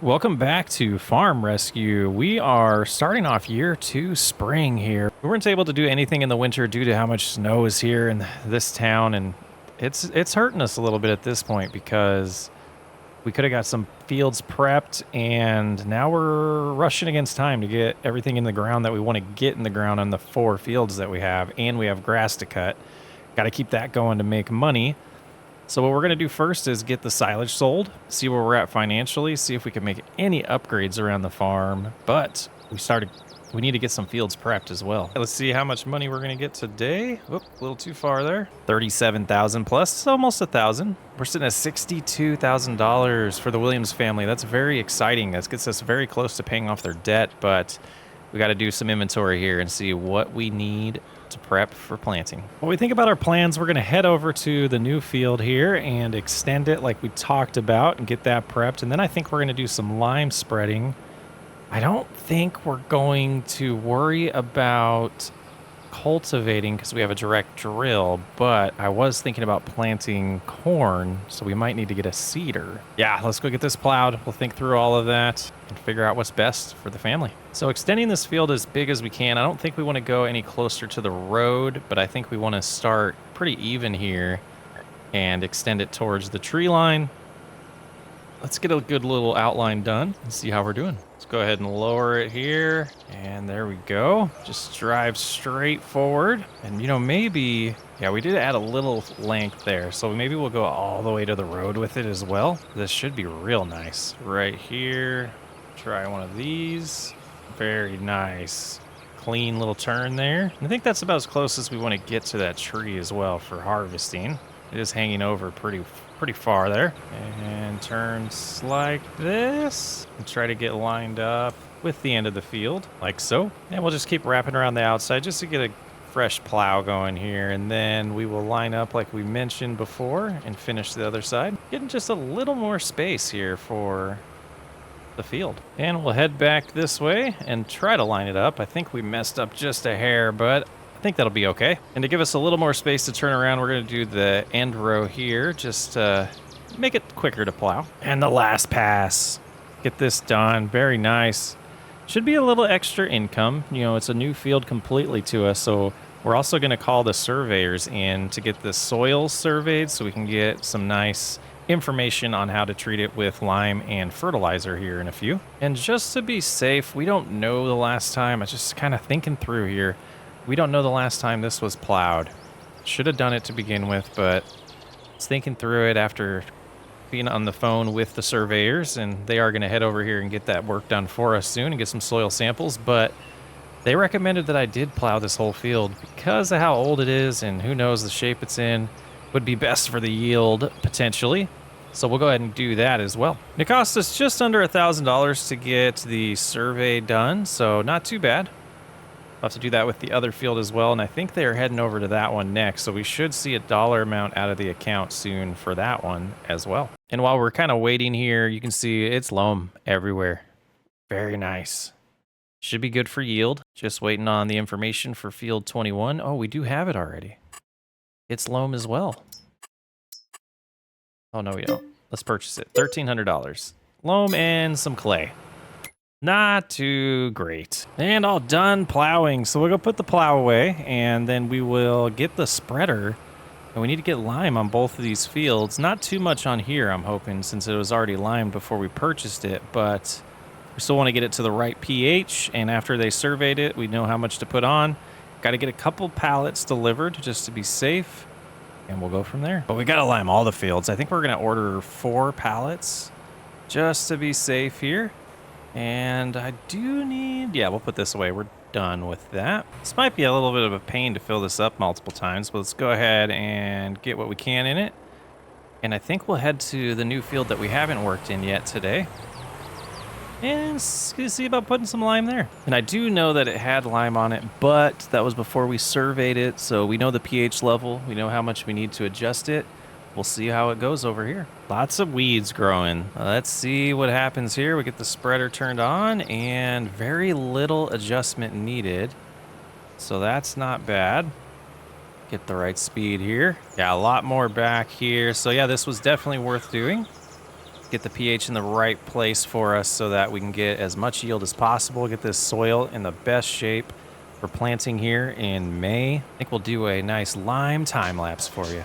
Welcome back to Farm Rescue. We are starting off year 2 spring here. We weren't able to do anything in the winter due to how much snow is here in this town, and it's hurting us a little bit at this point because we could have got some fields prepped, and now we're rushing against time to get everything in the ground that we want to get in the ground on the 4 fields that we have, and we have grass to cut. Got to keep that going to make money. So what we're going to do first is get the silage sold, see where we're at financially, see if we can make any upgrades around the farm. But we need to get some fields prepped as well. Let's see how much money we're going to get today. Whoop, a little too far there. 37,000 plus, it's almost 1,000. We're sitting at $62,000 for the Williams family. That's very exciting. That gets us very close to paying off their debt, but we got to do some inventory here and see what we need to prep for planting. When we think about our plans, we're going to head over to the new field here and extend it like we talked about and get that prepped. And then I think we're going to do some lime spreading. I don't think we're going to worry about cultivating because we have a direct drill, but I was thinking about planting corn, so we might need to get a seeder. Yeah, let's go get this plowed. We'll think through all of that and figure out what's best for the family. So extending this field as big as we can. I don't think we want to go any closer to the road, but I think we want to start pretty even here and extend it towards the tree line. Let's get a good little outline done and see how we're doing. Let's go ahead and lower it here. And there we go. Just drive straight forward. And, maybe, yeah, we did add a little length there. So maybe we'll go all the way to the road with it as well. This should be real nice. Right here. Try one of these. Very nice. Clean little turn there. I think that's about as close as we want to get to that tree as well for harvesting. It is hanging over pretty far there. And turns like this. And try to get lined up with the end of the field, like so. And we'll just keep wrapping around the outside just to get a fresh plow going here. And then we will line up like we mentioned before and finish the other side. Getting just a little more space here for the field. And we'll head back this way and try to line it up. I think we messed up just a hair, but I think that'll be okay. And to give us a little more space to turn around, we're going to do the end row here, just to make it quicker to plow. And the last pass. Get this done. Very nice. Should be a little extra income. It's a new field completely to us, so we're also going to call the surveyors in to get the soil surveyed so we can get some nice information on how to treat it with lime and fertilizer here in a few. And just to be safe, we don't know the last time. I'm just kind of thinking through here. We don't know the last time this was plowed. Should have done it to begin with, but I was thinking through it after being on the phone with the surveyors, and they are going to head over here and get that work done for us soon and get some soil samples. But they recommended that I did plow this whole field because of how old it is and who knows the shape it's in. Would be best for the yield potentially. So we'll go ahead and do that as well. It cost us just under $1,000 to get the survey done, so not too bad. I'll have to do that with the other field as well, and I think they're heading over to that one next, so we should see a dollar amount out of the account soon for that one as well. And while we're kind of waiting here, you can see it's loam everywhere. Very nice. Should be good for yield. Just waiting on the information for field 21. Oh, we do have it already. It's loam as well. Oh, no, we don't. Let's purchase it. $1,300. Loam and some clay. Not too great. And all done plowing. So we'll go put the plow away, and then we will get the spreader. And we need to get lime on both of these fields. Not too much on here, I'm hoping, since it was already limed before we purchased it. But we still want to get it to the right pH. And after they surveyed it, we know how much to put on. Got to get a couple pallets delivered just to be safe, and we'll go from there. But we got to lime all the fields. I think we're going to order 4 pallets just to be safe here. And I do need, yeah, we'll put this away. We're done with that. This might be a little bit of a pain to fill this up multiple times, but let's go ahead and get what we can in it. And I think we'll head to the new field that we haven't worked in yet today and see about putting some lime there. And I do know that it had lime on it, but that was before we surveyed it, so we know the pH level. We know how much we need to adjust it. We'll see how it goes over here. Lots of weeds growing. Let's see what happens here. We get the spreader turned on, and very little adjustment needed. So that's not bad. Get the right speed here. Yeah, a lot more back here. So yeah, this was definitely worth doing. get the pH in the right place for us so that we can get as much yield as possible, get this soil in the best shape for planting here in May. I think we'll do a nice lime time lapse for you.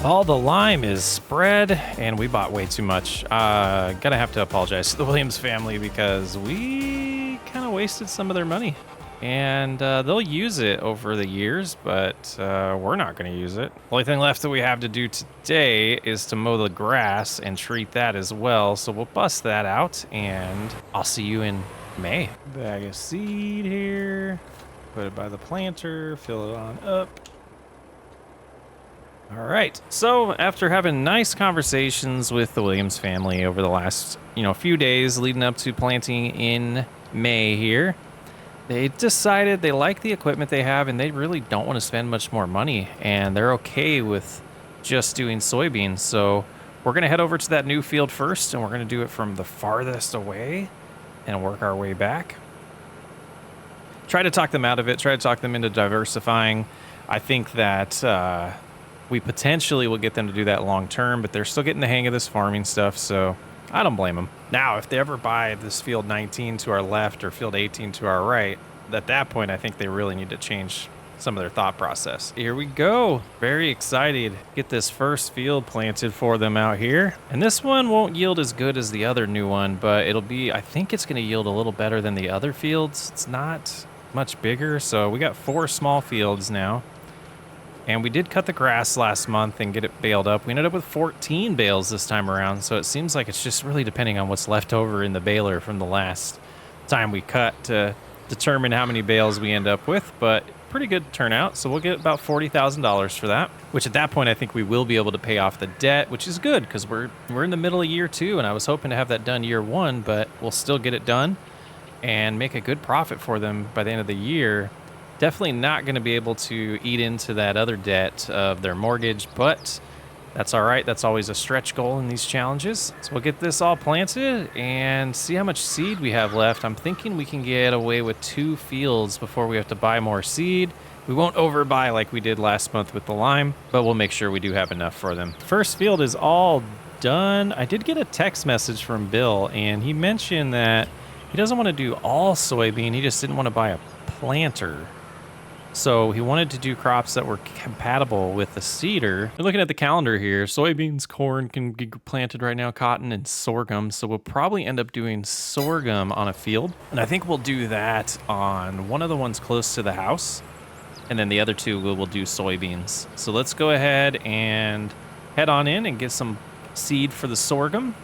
All the lime is spread, and we bought way too much. Gonna have to apologize to the Williams family because we kind of wasted some of their money. And they'll use it over the years, but we're not going to use it. Only thing left that we have to do today is to mow the grass and treat that as well. So we'll bust that out, and I'll see you in May. Bag of seed here. Put it by the planter. Fill it on up. All right. So after having nice conversations with the Williams family over the last, few days leading up to planting in May here, they decided they like the equipment they have and they really don't want to spend much more money, and they're okay with just doing soybeans. So we're going to head over to that new field first, and we're going to do it from the farthest away and work our way back. Try to talk them out of it. Try to talk them into diversifying. I think that we potentially will get them to do that long term, but they're still getting the hang of this farming stuff, so I don't blame them. Now, if they ever buy this field 19 to our left or field 18 to our right, at that point, I think they really need to change some of their thought process. Here we go. Very excited to get this first field planted for them out here. And this one won't yield as good as the other new one, but I think it's going to yield a little better than the other fields. It's not much bigger, so we got 4 small fields now. And we did cut the grass last month and get it baled up. We ended up with 14 bales this time around, so it seems like it's just really depending on what's left over in the baler from the last time we cut to determine how many bales we end up with, but pretty good turnout. So we'll get about $40,000 for that, which at that point I think we will be able to pay off the debt, which is good because we're in the middle of year 2, and I was hoping to have that done year 1, but we'll still get it done and make a good profit for them by the end of the year. Definitely not going to be able to eat into that other debt of their mortgage, but that's all right. That's always a stretch goal in these challenges. So we'll get this all planted and see how much seed we have left. I'm thinking we can get away with 2 fields before we have to buy more seed. We won't overbuy like we did last month with the lime, but we'll make sure we do have enough for them. First field is all done. I did get a text message from Bill, and he mentioned that he doesn't want to do all soybean. He just didn't want to buy a planter. So he wanted to do crops that were compatible with the cedar. We're looking at the calendar here. Soybeans, corn can be planted right now, cotton, and sorghum. So we'll probably end up doing sorghum on a field. And I think we'll do that on one of the ones close to the house. And then the other two we will do soybeans. So let's go ahead and head on in and get some seed for the sorghum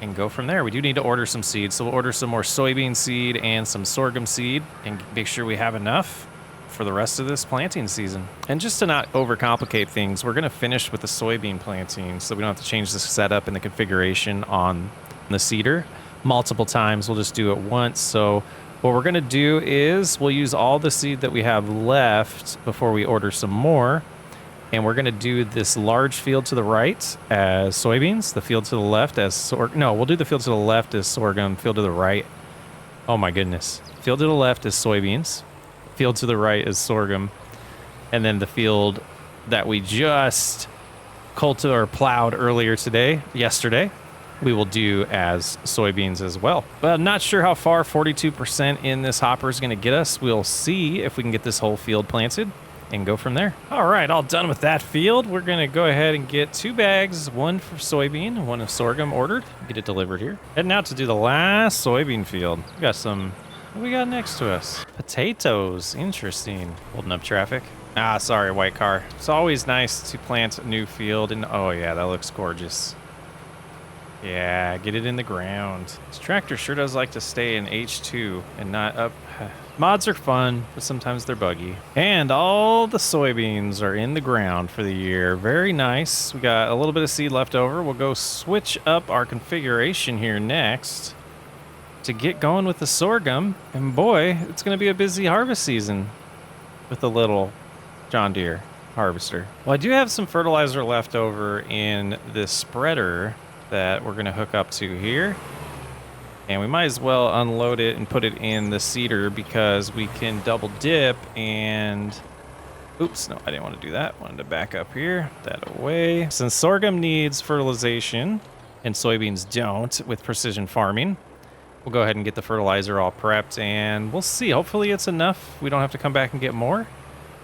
and go from there. We do need to order some seed. So we'll order some more soybean seed and some sorghum seed and make sure we have enough for the rest of this planting season. And just to not overcomplicate things, we're going to finish with the soybean planting so we don't have to change the setup and the configuration on the cedar multiple times. We'll just do it once. So what we're going to do is we'll use all the seed that we have left before we order some more. And we're going to do this large field to the right as soybeans, the field to the left as sorghum. No, we'll do the field to the left as sorghum, field to the right. Oh my goodness. Field to the left is soybeans. Field to the right is sorghum, and then the field that we just cultivated or plowed earlier yesterday, we will do as soybeans as well. But I'm not sure how far 42% in this hopper is going to get us. We'll see if we can get this whole field planted and go from there. All right, all done with that field. We're going to go ahead and get 2 bags, one for soybean, one of sorghum ordered, get it delivered here. Heading out to do the last soybean field. We got some. What we got next to us? Potatoes. Interesting. Holding up traffic. Ah, sorry, white car. It's always nice to plant a new field. And oh yeah, that looks gorgeous. Yeah, get it in the ground. This tractor sure does like to stay in H2 and not up. Mods are fun, but sometimes they're buggy. And all the soybeans are in the ground for the year. Very nice. We got a little bit of seed left over. We'll go switch up our configuration here next to get going with the sorghum. And boy, it's going to be a busy harvest season with the little John Deere harvester. Well, I do have some fertilizer left over in this spreader that we're going to hook up to here. And we might as well unload it and put it in the cedar because we can double dip and... Oops, no, I didn't want to do that. Wanted to back up here, put that away. Since sorghum needs fertilization and soybeans don't with precision farming, we'll go ahead and get the fertilizer all prepped and we'll see. Hopefully it's enough. We don't have to come back and get more,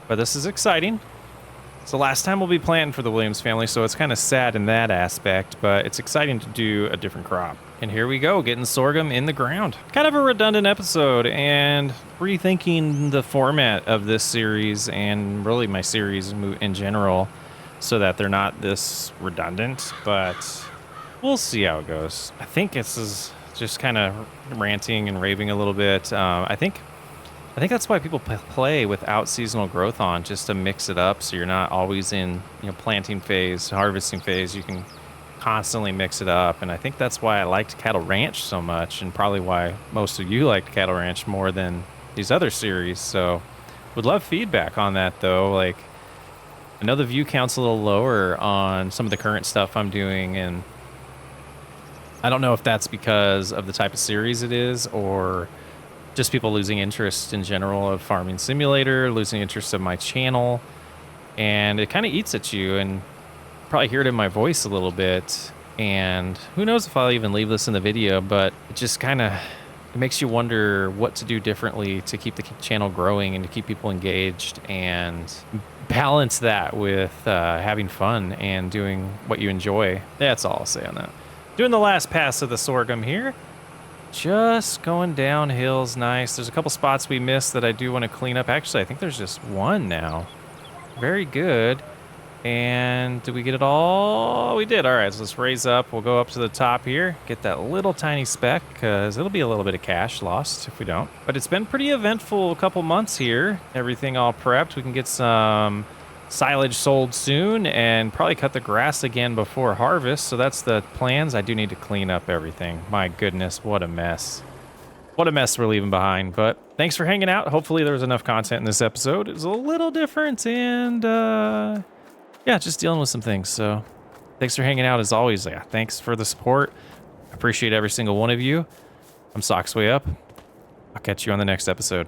but this is exciting. It's the last time we'll be planting for the Williams family, so it's kind of sad in that aspect, but it's exciting to do a different crop. And here we go, getting sorghum in the ground. Kind of a redundant episode and rethinking the format of this series and really my series in general so that they're not this redundant, but we'll see how it goes. I think this is just kind of ranting and raving a little bit. I think that's why people play without seasonal growth on, just to mix it up so you're not always in planting phase, harvesting phase. You can constantly mix it up, and I think that's why I liked Cattle Ranch so much, and probably why most of you liked Cattle Ranch more than these other series. So would love feedback on that though. Like, I know the view count's a little lower on some of the current stuff I'm doing, and I don't know if that's because of the type of series it is or just people losing interest in general of Farming Simulator, losing interest of my channel, and it kind of eats at you, and probably hear it in my voice a little bit, and who knows if I'll even leave this in the video, but it just kind of makes you wonder what to do differently to keep the channel growing and to keep people engaged and balance that with having fun and doing what you enjoy. That's all I'll say on that. Doing the last pass of the sorghum here. Just going downhill's nice. There's a couple spots we missed that I do want to clean up. Actually, I think there's just one now. Very good. And did we get it all? We did. All right, so let's raise up. We'll go up to the top here, get that little tiny speck, because it'll be a little bit of cash lost if we don't. But it's been pretty eventful a couple months here. Everything all prepped. We can get some silage sold soon and probably cut the grass again before harvest. So that's the plans. I do need to clean up everything. My goodness, what a mess. What a mess we're leaving behind. But thanks for hanging out. Hopefully there was enough content in this episode. It was a little different and yeah, just dealing with some things. So thanks for hanging out as always. Yeah, thanks for the support. I appreciate every single one of you. I'm Socks Way Up. I'll catch you on the next episode.